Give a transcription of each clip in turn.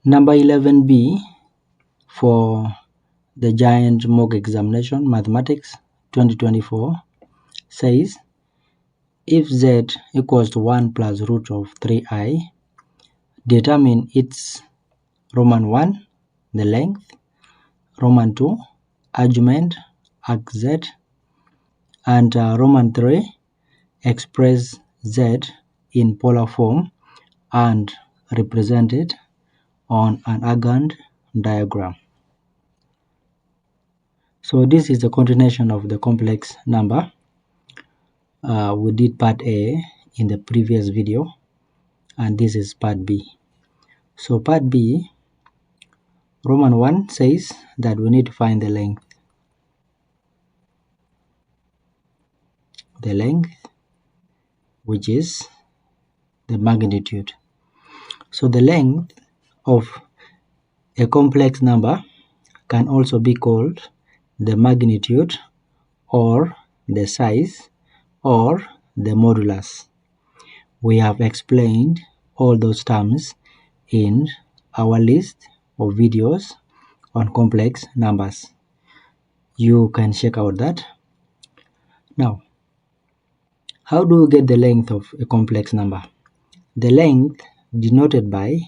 Number 11B for the Giant Mock Examination Mathematics 2024 says if z equals to 1 plus root of 3i, determine its Roman 1, the length, Roman 2, argument, arc z, and Roman 3, express z in polar form and represent it on an argand diagram. So this is the continuation of the complex number. We did part A in the previous video, and this is part B. So part B, Roman 1 says that we need to find the length. The length, which is the magnitude. So the length of a complex number can also be called the magnitude or the size or the modulus. We have explained all those terms in our list of videos on complex numbers. You can check out that. Now, how do we get the length of a complex number? The length denoted by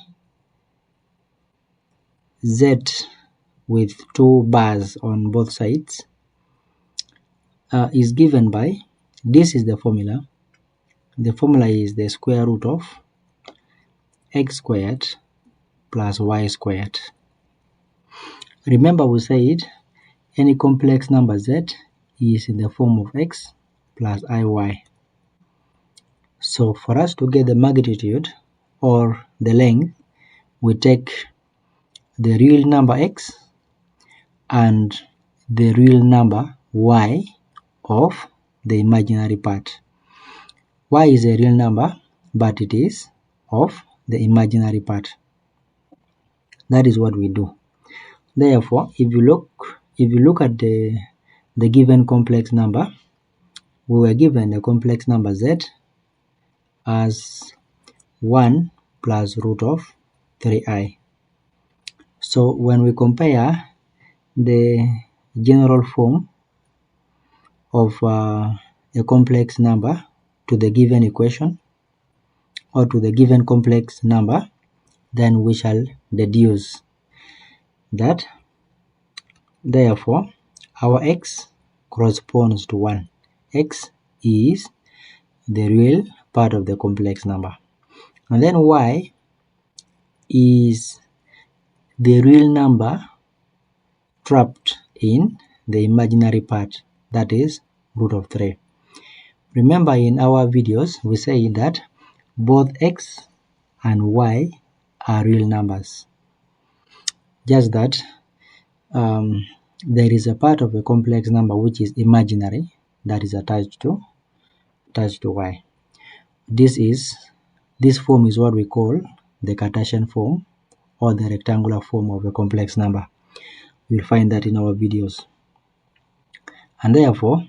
z with 2 bars on both sides is given by, this is the formula. The formula is the square root of x squared plus y squared. Remember we said any complex number z is in the form of x plus iy. So for us to get the magnitude or the length, we take the real number x and the real number y of the imaginary part. Y is a real number, but it is of the imaginary part. That is what we do. Therefore, if you look at the given complex number, we were given a complex number z as 1 plus root of 3i. So when we compare the general form of a complex number to the given equation or to the given complex number, then we shall deduce that therefore our x corresponds to 1. X is the real part of the complex number, and then y is the real number trapped in the imaginary part, that is root of 3. Remember in our videos we say that both x and y are real numbers, just that there is a part of a complex number which is imaginary that is attached to y. This form is what we call the Cartesian form or the rectangular form of a complex number. We'll find that in our videos. And therefore,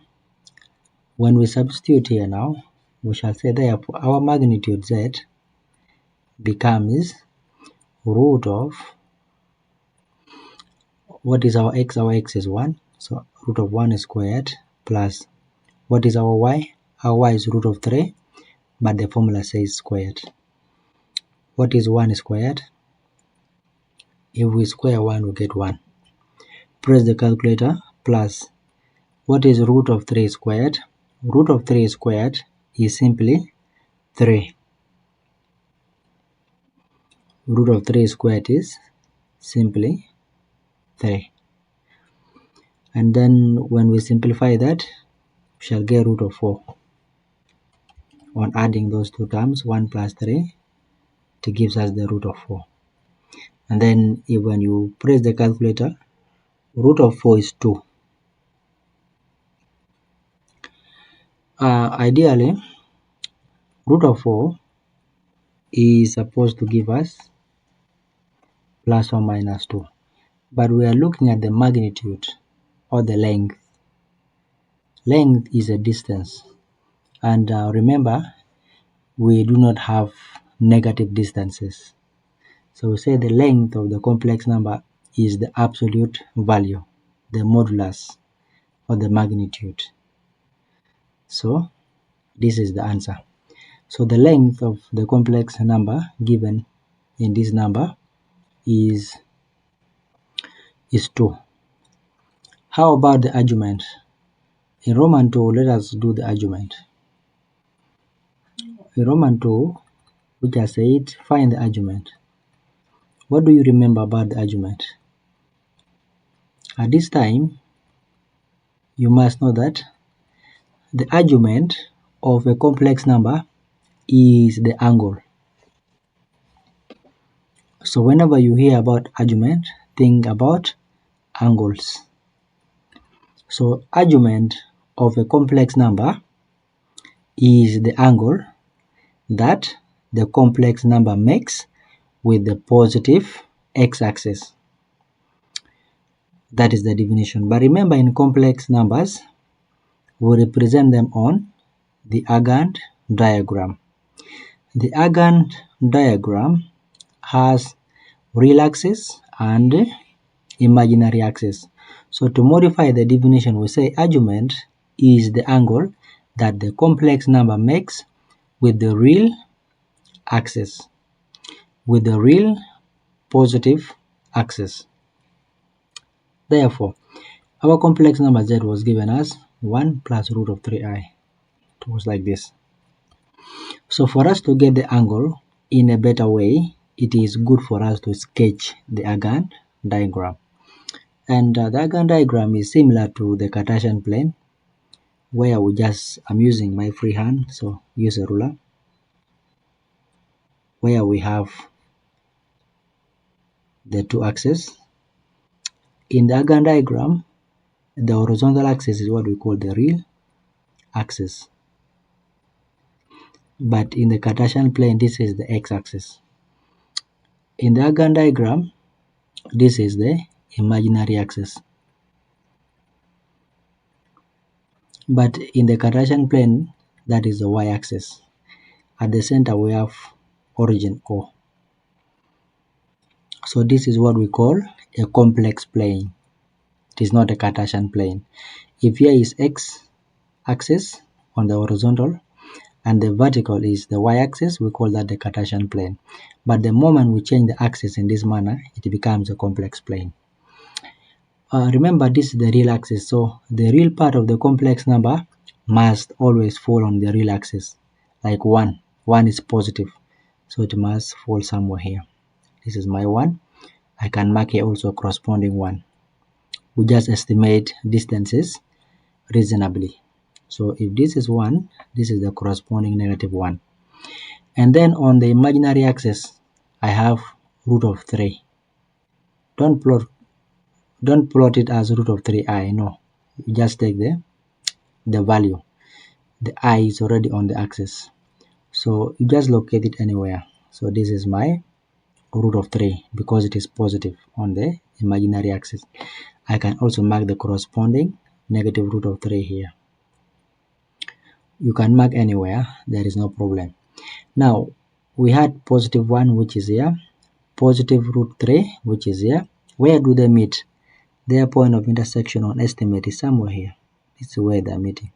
when we substitute here now, we shall say therefore our magnitude z becomes root of, what is our x? Our x is 1, so root of 1 squared plus, what is our y? Our y is root of 3, but the formula says squared. What is 1 squared? If we square 1, we get 1. Press the calculator, plus what is root of 3 squared? Root of 3 squared is simply 3. Root of 3 squared is simply 3. And then when we simplify that, we shall get root of 4. On adding those two terms, 1 plus 3, it gives us the root of 4. And then when you press the calculator, root of 4 is 2. Ideally, root of 4 is supposed to give us plus or minus 2. But we are looking at the magnitude or the length. Length is a distance. And remember, we do not have negative distances. So we say the length of the complex number is the absolute value, the modulus, or the magnitude. So this is the answer. So the length of the complex number given in this number is 2. How about the argument? In Roman 2, let us do the argument. In Roman 2, which I said, find the argument. What do you remember about the argument? At this time, you must know that the argument of a complex number is the angle. So whenever you hear about argument, think about angles. So argument of a complex number is the angle that the complex number makes with the positive x-axis. That is the definition. But remember, in complex numbers, we represent them on the Argand diagram. The Argand diagram has real axis and imaginary axis. So to modify the definition, we say argument is the angle that the complex number makes with the real axis, with the real positive axis. Therefore, our complex number z was given as 1 plus root of 3i. It was like this. So for us to get the angle in a better way, it is good for us to sketch the Argand diagram. And the Argand diagram is similar to the Cartesian plane, where I'm using my free hand, so use a ruler, where we have the two axes. In the Argand diagram, the horizontal axis is what we call the real axis. But in the Cartesian plane, this is the x-axis. In the Argand diagram, this is the imaginary axis. But in the Cartesian plane, that is the y-axis. At the center, we have origin O. So this is what we call a complex plane. It is not a Cartesian plane. If here is x-axis on the horizontal and the vertical is the y-axis, we call that the Cartesian plane. But the moment we change the axis in this manner, it becomes a complex plane. Remember, this is the real axis, so the real part of the complex number must always fall on the real axis. Like 1. 1 is positive, so it must fall somewhere here. This is my 1. I can mark here also corresponding 1. We just estimate distances reasonably. So if this is 1, this is the corresponding negative 1. And then on the imaginary axis, I have root of 3. Don't plot it as root of 3i, no. You just take the value. The I is already on the axis. So you just locate it anywhere. So this is my root of 3 because it is positive on the imaginary axis. I can also mark the corresponding negative root of 3 here. You can mark anywhere, there is no problem. Now, we had positive 1, which is here, positive root 3, which is here. Where do they meet? Their point of intersection on estimate is somewhere here. This is where they're meeting.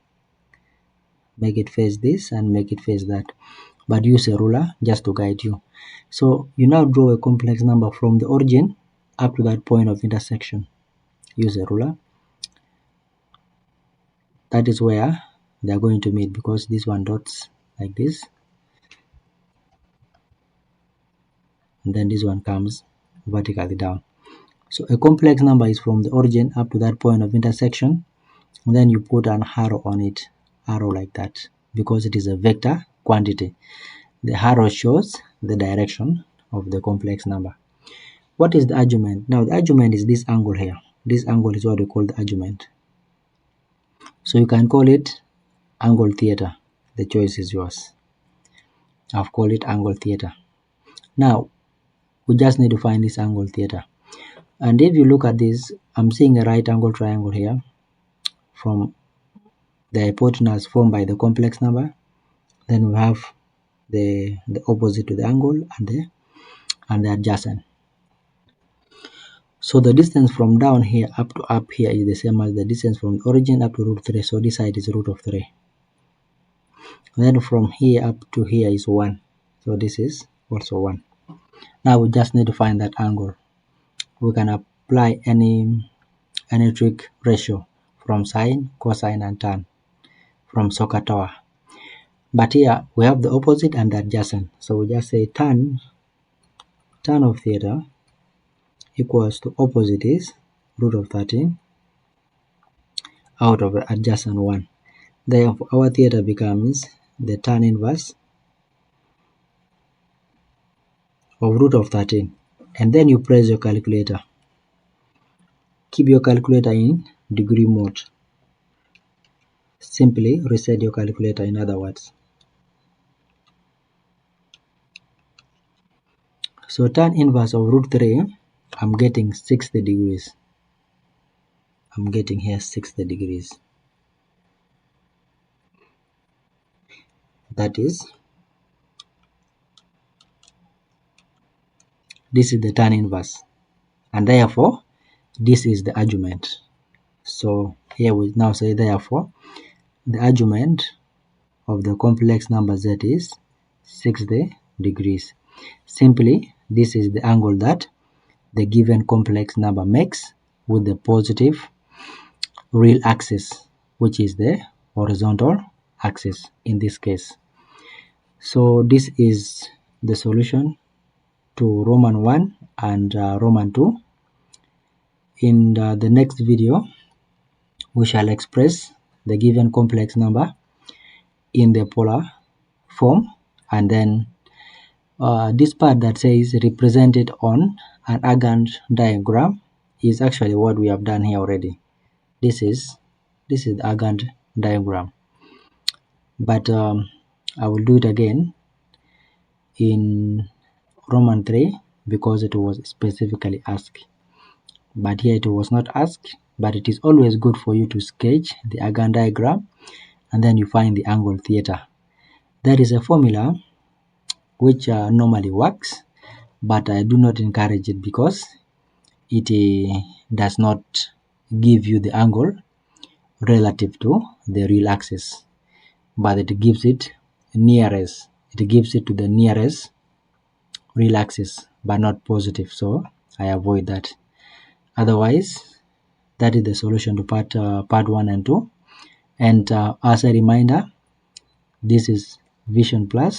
Make it face this and make it face that. But use a ruler just to guide you. So you now draw a complex number from the origin up to that point of intersection. Use a ruler. That is where they are going to meet because this one dots like this. And then this one comes vertically down. So a complex number is from the origin up to that point of intersection, and then you put an arrow on it, arrow like that, because it is a vector quantity. The arrow shows the direction of the complex number. What is the argument? Now the argument is this angle here. This angle is what we call the argument. So you can call it angle theta. The choice is yours. I've called it angle theta. Now we just need to find this angle theta. And if you look at this, I'm seeing a right angle triangle here from the hypotenuse formed by the complex number. Then we have the opposite to the angle and the and the adjacent. So the distance from down here up to up here is the same as the distance from origin up to root 3. So this side is root of 3. Then from here up to here is 1. So this is also 1. Now we just need to find that angle. We can apply any trick ratio from sine, cosine, and tan from SOHCAHTOA. But here we have the opposite and the adjacent. So we just say tan of theta equals to opposite is root of 13 out of the adjacent 1. Therefore, our theta becomes the tan inverse of root of 13. And then you press your calculator. Keep your calculator in degree mode. Simply reset your calculator, in other words. So tan inverse of root 3, I'm getting 60 degrees. I'm getting here 60 degrees. That is, this is the tan inverse. And therefore, this is the argument. So here we now say, therefore, the argument of the complex number z is 60 degrees. Simply, this is the angle that the given complex number makes with the positive real axis, which is the horizontal axis in this case. So this is the solution to Roman 1 and Roman 2. In the next video, we shall express the given complex number in the polar form, and then this part that says represented on an Argand diagram is actually what we have done here already. This is the Argand diagram, but I will do it again in Roman 3 because it was specifically asked. But here it was not asked, but it is always good for you to sketch the Argand diagram and then you find the angle theta. That is a formula which normally works, but I do not encourage it because it does not give you the angle relative to the real axis, but it gives it nearest. It gives it to the nearest real axis, but not positive. So I avoid that. Otherwise, that is the solution to part 1 and 2. And as a reminder, this is Vision Plus.